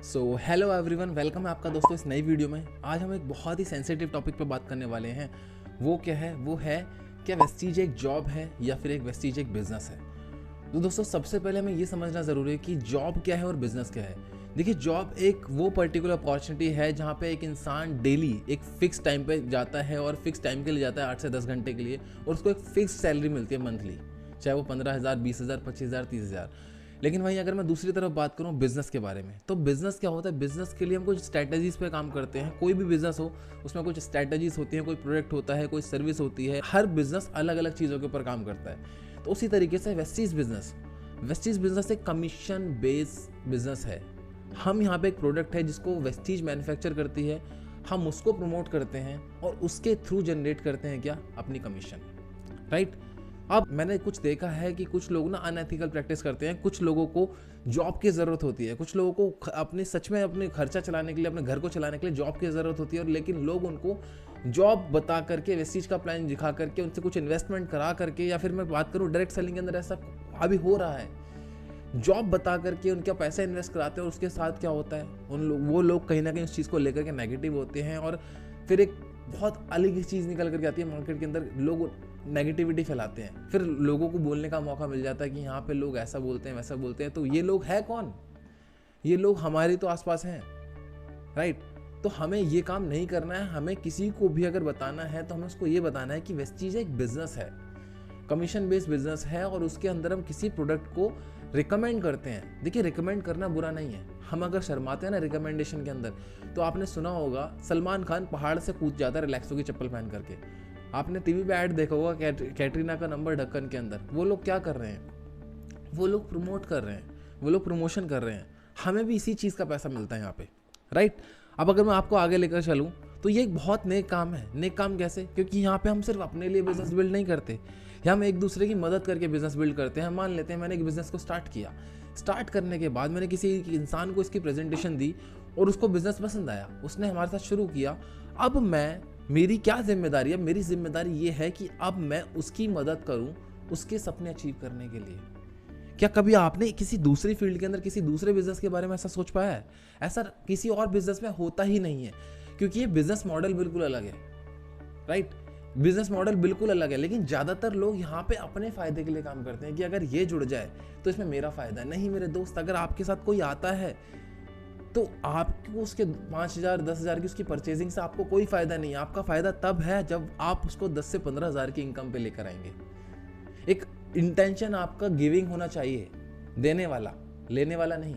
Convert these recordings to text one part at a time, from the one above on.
So hello everyone, welcome है आपका दोस्तों इस नई वीडियो में। आज हम एक बहुत ही सेंसिटिव टॉपिक पे बात करने वाले हैं। वो क्या है? वो है क्या वेस्टीज एक जॉब है या फिर एक वेस्टीज एक बिजनेस है। तो दोस्तों सबसे पहले हमें ये समझना ज़रूरी है कि जॉब क्या है और बिजनेस क्या है। देखिए, जॉब एक वो पर्टिकुलर अपॉर्चुनिटी है जहाँ पे एक इंसान डेली एक फिक्स टाइम पे जाता है और फिक्स टाइम के लिए जाता है 8 से 10 घंटे के लिए, और उसको एक फिक्स सैलरी मिलती है मंथली, चाहे वो 15,000, 20,000, 25,000, 30,000। लेकिन वहीं अगर मैं दूसरी तरफ बात करूं बिजनेस के बारे में, तो बिजनेस क्या होता है? बिजनेस के लिए हम कुछ स्ट्रैटेजीज पे काम करते हैं। कोई भी बिजनेस हो उसमें कुछ स्ट्रैटेजीज होती हैं, कोई प्रोडक्ट होता है, कोई सर्विस होती है। हर बिजनेस अलग अलग चीज़ों के ऊपर काम करता है। तो उसी तरीके से वेस्टीज बिजनेस एक कमीशन बेस्ड बिजनेस है। हम यहाँ पे एक प्रोडक्ट है जिसको वेस्टीज मैन्युफैक्चर करती है, हम उसको प्रमोट करते हैं और उसके थ्रू जनरेट करते हैं क्या? अपनी कमीशन, राइट। अब मैंने कुछ देखा है कि कुछ लोग ना अनएथिकल प्रैक्टिस करते हैं। कुछ लोगों को जॉब की ज़रूरत होती है, कुछ लोगों को अपने सच में अपने खर्चा चलाने के लिए, अपने घर को चलाने के लिए जॉब की ज़रूरत होती है, और लेकिन लोग उनको जॉब बता करके, वेस्टीज का प्लान दिखा करके, उनसे कुछ इन्वेस्टमेंट करा करके, या फिर मैं बात करूँ डायरेक्ट सेलिंग के अंदर ऐसा अभी हो रहा है, जॉब बता करके उनका पैसा इन्वेस्ट कराते हैं। और उसके साथ क्या होता है, वो लोग कहीं ना कहीं उस चीज़ को लेकर के नेगेटिव होते हैं, और फिर एक बहुत अलग ही चीज़ निकल करके आती है मार्केट के अंदर। लोग नेगेटिविटी फैलाते हैं, फिर लोगों को बोलने का मौका मिल जाता है कि यहाँ पे लोग ऐसा बोलते हैं, वैसा बोलते हैं। तो ये लोग है कौन? ये लोग हमारे तो आसपास हैं, राइट। तो हमें ये काम नहीं करना है। हमें किसी को भी अगर बताना है तो हमें उसको ये बताना है कि वेस्टीज एक बिजनेस है, कमीशन बेस्ड बिजनेस है, और उसके अंदर हम किसी प्रोडक्ट को रिकमेंड करते हैं। देखिए, रिकमेंड करना बुरा नहीं है। हम अगर शर्माते हैं ना रिकमेंडेशन के अंदर, तो आपने सुना होगा सलमान खान पहाड़ से कूद जाता है रिलैक्सो की चप्पल पहन करके। आपने टीवी पे ऐड देखा होगा कैटरीना का नंबर ढक्कन के अंदर। वो लोग क्या कर रहे हैं? वो लोग प्रमोट कर रहे हैं, वो लोग प्रमोशन कर रहे हैं। हमें भी इसी चीज़ का पैसा मिलता है यहाँ पे, राइट। अब अगर मैं आपको आगे लेकर चलूँ तो ये एक बहुत नेक काम है। नेक काम कैसे? क्योंकि यहाँ पे हम सिर्फ अपने लिए बिजनेस बिल्ड नहीं करते, हम एक दूसरे की मदद करके बिजनेस बिल्ड करते हैं। मान लेते हैं मैंने एक बिजनेस को स्टार्ट किया, स्टार्ट करने के बाद मैंने किसी इंसान को इसकी प्रेजेंटेशन दी और उसको बिजनेस पसंद आया, उसने हमारे साथ शुरू किया। अब मेरी क्या जिम्मेदारी है? मेरी जिम्मेदारी ये है कि अब मैं उसकी मदद करूं उसके सपने अचीव करने के लिए। क्या कभी आपने किसी दूसरी फील्ड के अंदर किसी दूसरे बिजनेस के बारे में ऐसा सोच पाया है? ऐसा किसी और बिजनेस में होता ही नहीं है, क्योंकि ये बिजनेस मॉडल बिल्कुल अलग है, राइट। बिजनेस मॉडल बिल्कुल अलग है, लेकिन ज़्यादातर लोग यहाँ पे अपने फ़ायदे के लिए काम करते हैं कि अगर ये जुड़ जाए तो इसमें मेरा फ़ायदा है। नहीं मेरे दोस्त, अगर आपके साथ कोई आता है तो आपको उसके 5,000, 10,000 की उसकी परचेजिंग से आपको कोई फ़ायदा नहीं है। आपका फ़ायदा तब है जब आप उसको 10 से 15,000 की इनकम पे लेकर आएंगे। एक इंटेंशन आपका गिविंग होना चाहिए, देने वाला, लेने वाला नहीं।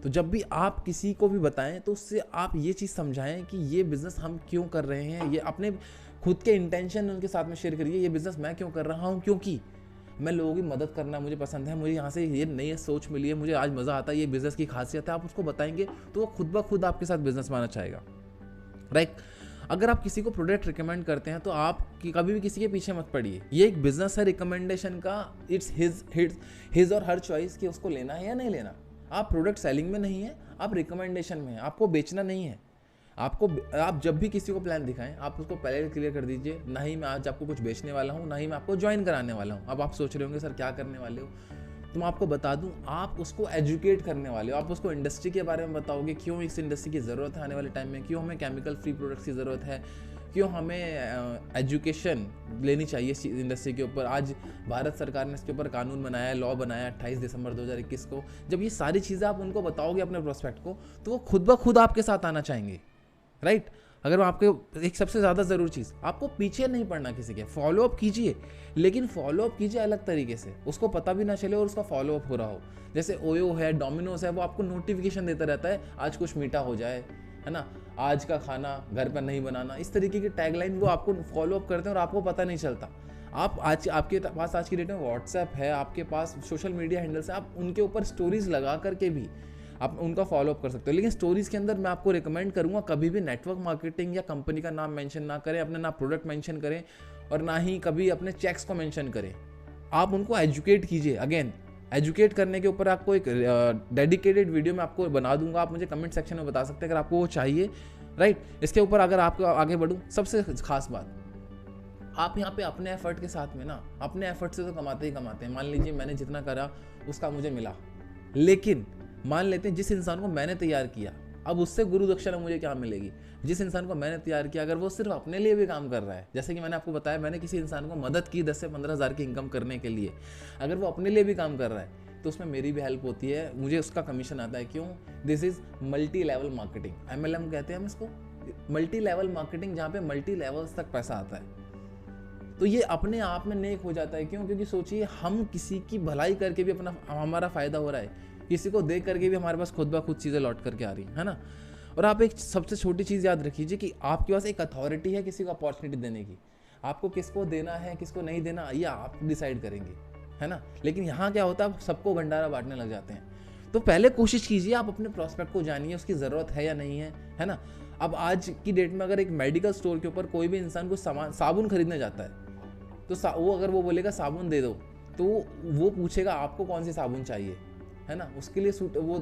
तो जब भी आप किसी को भी बताएं तो उससे आप ये चीज़ समझाएं कि ये बिज़नेस हम क्यों कर रहे हैं। ये अपने खुद के इंटेंशन उनके साथ में शेयर करिए। ये बिज़नेस मैं क्यों कर रहा हूँ? क्योंकि मैं लोगों की मदद करना मुझे पसंद है, मुझे यहाँ से ये नई सोच मिली है, मुझे आज मज़ा आता है, ये बिज़नेस की खासियत है। आप उसको बताएंगे तो वो खुद ब खुद आपके साथ बिज़नेस में आना चाहेगा, राइट। अगर आप किसी को प्रोडक्ट रिकमेंड करते हैं तो आप कभी भी किसी के पीछे मत पड़िए। ये एक बिजनेस है रिकमेंडेशन का। इट्स हिज और हर चॉइस कि उसको लेना है या नहीं लेना। आप प्रोडक्ट सेलिंग में नहीं है, आप रिकमेंडेशन में हैं। आपको बेचना नहीं है। आप जब भी किसी को प्लान दिखाएं, आप उसको पहले क्लियर कर दीजिए, ना ही मैं आज आपको कुछ बेचने वाला हूँ, ना ही मैं आपको ज्वाइन कराने वाला हूँ। अब आप सोच रहे होंगे सर क्या करने वाले हो, तो मैं आपको बता दूं, आप उसको एजुकेट करने वाले हो। आप उसको इंडस्ट्री के बारे में बताओगे, क्यों इस इंडस्ट्री की ज़रूरत है आने वाले टाइम में, क्यों हमें केमिकल फ्री प्रोडक्ट्स की ज़रूरत है, क्यों हमें एजुकेशन लेनी चाहिए इस इंडस्ट्री के ऊपर। आज भारत सरकार ने इसके ऊपर कानून बनाया है, लॉ बनाया 28 दिसंबर 2021 को। जब ये सारी चीज़ें आप उनको बताओगे अपने प्रोस्पेक्ट को, तो वो खुद ब खुद आपके साथ आना चाहेंगे, राइट। अगर आपके एक सबसे ज़्यादा ज़रूरी चीज़, आपको पीछे नहीं पड़ना किसी के। फॉलोअप कीजिए, लेकिन फॉलोअप कीजिए अलग तरीके से, उसको पता भी ना चले और उसका फॉलोअप हो रहा हो। जैसे ओयो है, डोमिनोज है, वो आपको नोटिफिकेशन देता रहता है, आज कुछ मीठा हो जाए, है ना, आज का खाना घर पर नहीं बनाना। इस तरीके की टैगलाइन वो आपको फॉलोअप करते हैं और आपको पता नहीं चलता। आपके पास आज की डेट में व्हाट्सएप है, आपके पास सोशल मीडिया हैंडल्स है, आप उनके ऊपर स्टोरीज लगा करके भी आप उनका फॉलोअप कर सकते हो। लेकिन स्टोरीज के अंदर मैं आपको रिकमेंड करूंगा कभी भी नेटवर्क मार्केटिंग या कंपनी का नाम मेंशन ना करें, अपना ना प्रोडक्ट मेंशन करें, और ना ही कभी अपने चेक्स को मेंशन करें। आप उनको एजुकेट कीजिए। अगेन, एजुकेट करने के ऊपर आपको एक डेडिकेटेड वीडियो मैं आपको बना दूंगा, आप मुझे कमेंट सेक्शन में बता सकते हैं अगर आपको वो चाहिए, राइट। इसके ऊपर अगर आपको आगे बढ़ूँ, सबसे खास बात, आप यहाँ पे अपने एफर्ट के साथ में ना, अपने एफर्ट से तो कमाते ही कमाते हैं। मान लीजिए मैंने जितना करा उसका मुझे मिला, लेकिन मान लेते हैं जिस इंसान को मैंने तैयार किया, अब उससे गुरु दक्षिणा मुझे क्या मिलेगी? जिस इंसान को मैंने तैयार किया अगर वो सिर्फ अपने लिए भी काम कर रहा है, जैसे कि मैंने आपको बताया मैंने किसी इंसान को मदद की 10 से 15 हज़ार की इनकम करने के लिए, अगर वो अपने लिए भी काम कर रहा है तो उसमें मेरी भी हेल्प होती है, मुझे उसका कमीशन आता है। क्यों? This is multi level marketing, MLM कहते हैं हम इसको, मल्टी लेवल मार्केटिंग, जहाँ पे मल्टी लेवल्स तक पैसा आता है। तो ये अपने आप में नेक हो जाता है। क्यों? क्योंकि सोचिए हम किसी की भलाई करके भी अपना हमारा फायदा हो रहा है, किसी को देख करके भी हमारे पास खुद ब खुद चीज़ें लौट करके आ रही है ना। और आप एक सबसे छोटी चीज़ याद रखिए कि आपके पास एक अथॉरिटी है किसी को अपॉर्चुनिटी देने की, आपको किसको देना है किसको नहीं देना ये आप डिसाइड करेंगे, है ना। लेकिन यहाँ क्या होता है, आप सबको भंडारा बांटने लग जाते हैं। तो पहले कोशिश कीजिए आप अपने प्रॉस्पेक्ट को जानिए, उसकी ज़रूरत है या नहीं है ना। अब आज की डेट में अगर एक मेडिकल स्टोर के ऊपर कोई भी इंसान को साबुन खरीदने जाता है तो अगर वो बोलेगा साबुन दे दो, तो वो पूछेगा आपको कौन सी साबुन चाहिए, है ना। उसके लिए वो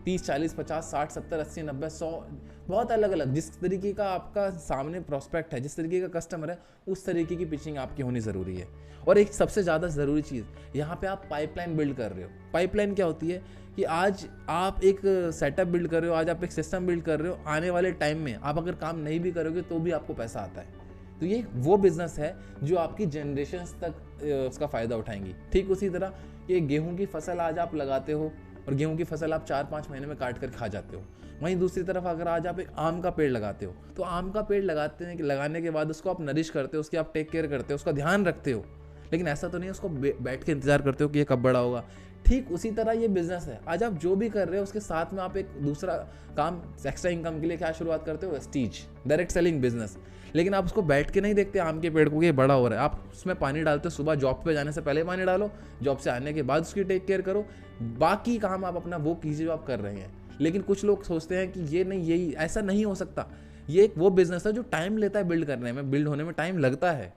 30, 40, 50, 60, 70, 80, 90, 100 बहुत अलग अलग, जिस तरीके का आपका सामने प्रोस्पेक्ट है, जिस तरीके का कस्टमर है, उस तरीके की पिचिंग आपकी होनी ज़रूरी है। और एक सबसे ज़्यादा ज़रूरी चीज़, यहाँ पे आप पाइपलाइन बिल्ड कर रहे हो। पाइपलाइन क्या होती है कि आज आप एक सेटअप बिल्ड कर रहे हो, आज आप एक सिस्टम बिल्ड कर रहे हो, आने वाले टाइम में आप अगर काम नहीं भी करोगे तो भी आपको पैसा आता है। तो ये वो बिजनेस है जो आपकी जनरेशन्स तक उसका फ़ायदा उठाएंगी। ठीक उसी तरह ये गेहूं की फसल आज आप लगाते हो और गेहूं की फसल आप 4-5 महीने में काट कर खा जाते हो। वहीं दूसरी तरफ अगर आज आप एक आम का पेड़ लगाते हो तो आम का पेड़ लगाने के बाद उसको आप नरिश करते हो, उसकी आप टेक केयर करते हो, उसका ध्यान रखते हो। लेकिन ऐसा तो नहीं है उसको बैठ के इंतजार करते हो कि ये कब बड़ा होगा। ठीक उसी तरह ये बिजनेस है, आज आप जो भी कर रहे हो उसके साथ में आप एक दूसरा काम एक्स्ट्रा इनकम के लिए क्या शुरुआत करते हो? Vestige, direct selling business. लेकिन आप उसको बैठ के नहीं देखते आम के पेड़ को कि ये बड़ा हो रहा है, आप उसमें पानी डालते हो। सुबह जॉब पे जाने से पहले पानी डालो, जॉब से आने के बाद उसकी टेक केयर करो, बाकी काम आप अपना वो कीजिए जो आप कर रहे हैं। लेकिन कुछ लोग सोचते हैं कि ये नहीं, यही ऐसा नहीं हो सकता। ये एक वो बिजनेस है जो टाइम लेता है बिल्ड करने में, बिल्ड होने में टाइम लगता है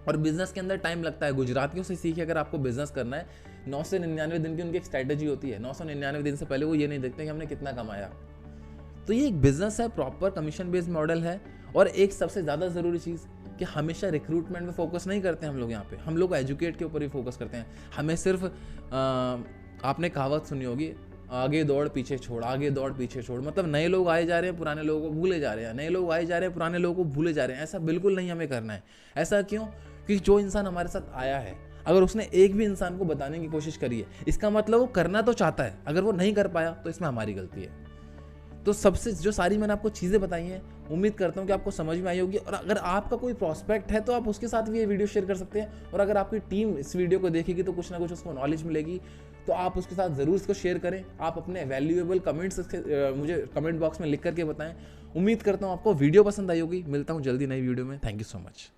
और बिजनेस के अंदर टाइम लगता है। गुजरातियों से सीखिए, अगर आपको बिजनेस करना है 9 से 99 दिन की उनकी एक स्ट्रैटेजी होती है। 999 दिन से पहले वो ये नहीं देखते कि हमने कितना कमाया। तो ये एक बिजनेस है, प्रॉपर कमीशन बेस्ड मॉडल है। और एक सबसे ज़्यादा ज़रूरी चीज़ कि हमेशा रिक्रूटमेंट में फोकस नहीं करते हम लोग, यहाँ पे हम लोग एजुकेट के ऊपर ही फोकस करते हैं। हमें सिर्फ आपने कहावत सुनी होगी, आगे दौड़ पीछे छोड़, आगे दौड़ पीछे छोड़। मतलब नए लोग आए जा रहे हैं, पुराने लोगों को भूले जा रहे हैं, नए लोग आए जा रहे हैं, पुराने लोगों को भूले जा रहे हैं। ऐसा बिल्कुल नहीं हमें करना है। ऐसा क्यों? क्योंकि जो इंसान हमारे साथ आया है, अगर उसने एक भी इंसान को बताने की कोशिश करी है, इसका मतलब वो करना तो चाहता है। अगर वो नहीं कर पाया तो इसमें हमारी गलती है। तो सबसे जो सारी मैंने आपको चीज़ें बताई हैं, उम्मीद करता हूँ कि आपको समझ में आई होगी। और अगर आपका कोई प्रॉस्पेक्ट है तो आप उसके साथ भी ये वीडियो शेयर कर सकते हैं। और अगर आपकी टीम इस वीडियो को देखेगी तो कुछ ना कुछ उसको नॉलेज मिलेगी, तो आप उसके साथ ज़रूर इसको शेयर करें। आप अपने वैल्यूएबल कमेंट्स मुझे कमेंट बॉक्स में लिख करके बताएं। उम्मीद करता हूँ आपको वीडियो पसंद आई होगी। मिलता हूँ जल्दी नई वीडियो में। Thank you so much.